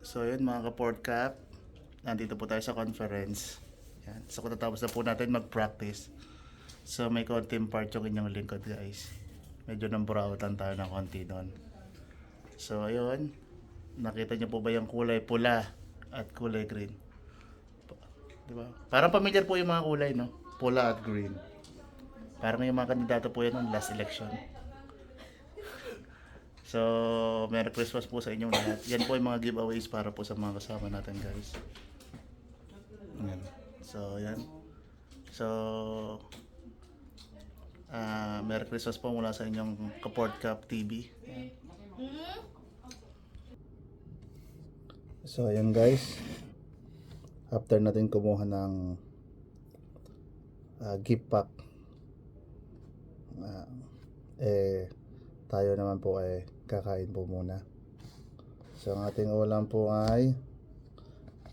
So yun mga ka-port cap, nandito po tayo sa conference. Yan. So katatapos na po natin mag-practice. So may konting part yung inyong lingkod guys. Medyo namburawatan tayo ng konti doon. So ayun, nakita niyo po ba yung kulay pula at kulay green? Diba? Parang familiar po yung mga kulay, no? Pula at green. Parang yung mga kandidato po yan ng last election. So, Merry Christmas po sa inyong lahat. Yan po yung mga giveaways para po sa mga kasama natin guys. Ayan. So, yan. So, Merry Christmas po mula sa inyong Kaport Cup TV. Ayan. So, ayan guys. After natin kumuha ng gift pack, tayo naman po ay kakain po muna. So, ang ating ulam po ay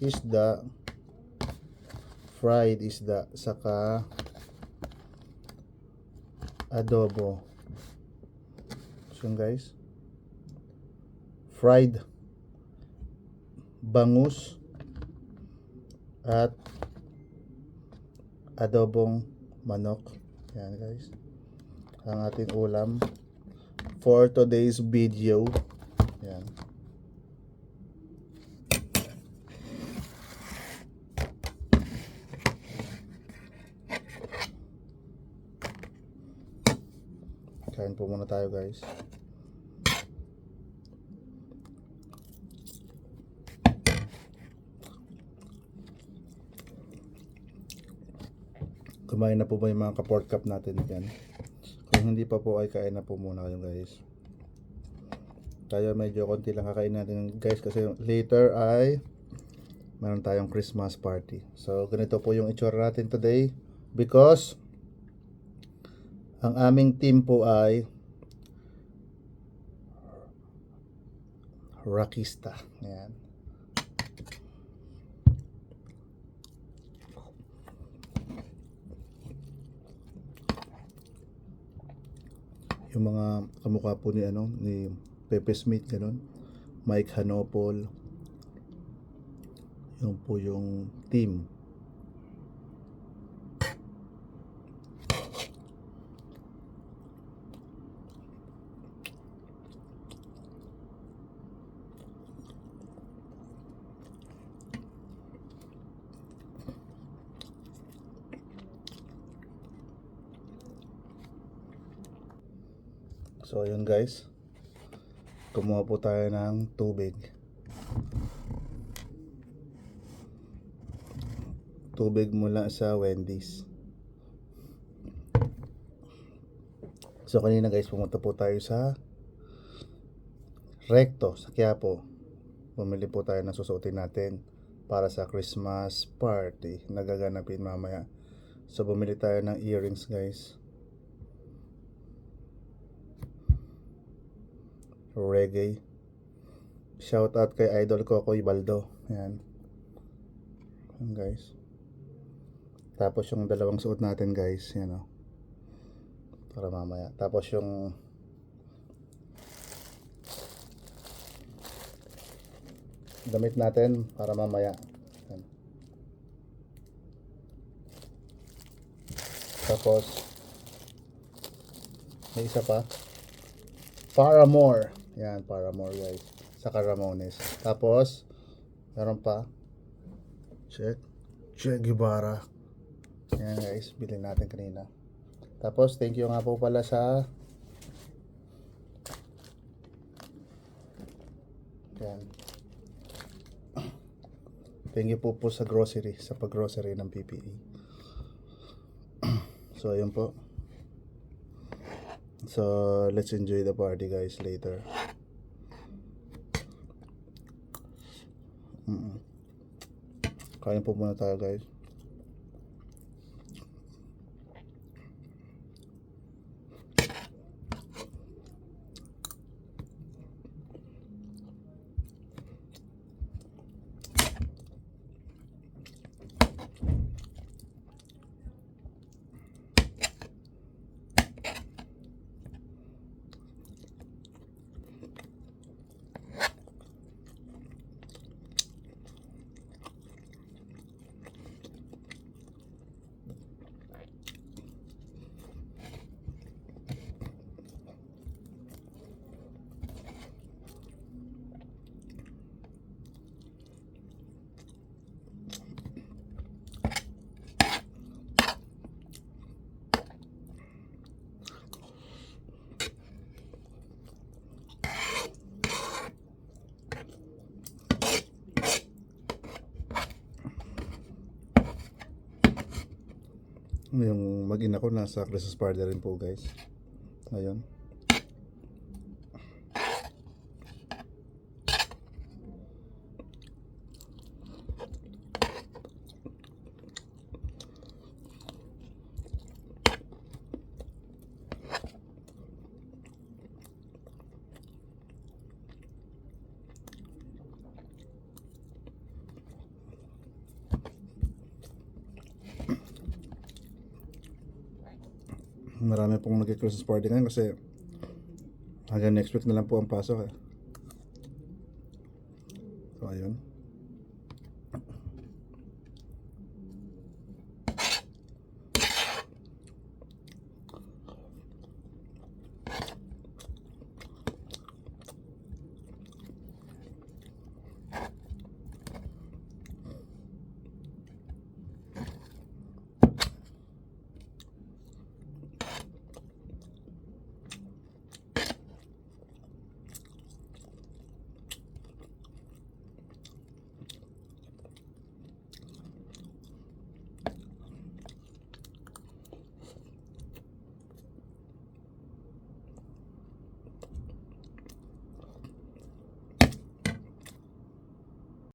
isda, fried isda, saka adobo. So guys, fried bangus at adobong manok. Yan guys, ang ating ulam for today's video. Yan. Kain po muna tayo guys. Kumain na po ba yung mga ka-port cup natin dyan? Kung hindi pa po ay kain na po muna kayo guys. Tayo medyo konti lang kakain natin guys kasi later ay meron tayong Christmas party. So ganito po yung itsura natin today because ang aming team po ay Rockista. Ayan. Yung mga kamukha po ni Pepe Smith ganun, Mike Hanopol, yung po yung team. So ayun guys, kumuha po tayo ng tubig mula sa Wendy's. So kanina guys, pumunta po tayo sa Recto sa Quiapo. Bumili po tayo ng susuotin natin para sa Christmas party na gaganapin mamaya. So bumili tayo ng earrings guys, reggae. Shout out kay Idol Kokoy Baldo. Yan. Yan guys. Tapos yung dalawang suot natin guys, yan o. Para mamaya. Tapos yung damit natin para mamaya. Yan. Tapos may isa pa. Paramore. Yan, Paramore guys. Saka Ramones. Tapos meron pa. Che Guevara. Yan guys, bilhin natin kanina. Tapos thank you nga po pala sa yan. Thank you po sa grocery, sa pag-grocery ng PPE. So ayun po. So let's enjoy the party guys later. Kain po muna tayo guys. Yung mag-ina ko nasa Christmas party rin po guys. Ayun. Marami pong mag-Christmas party ngayon kasi hanggang next week na lang po ang pasok eh. So ayun.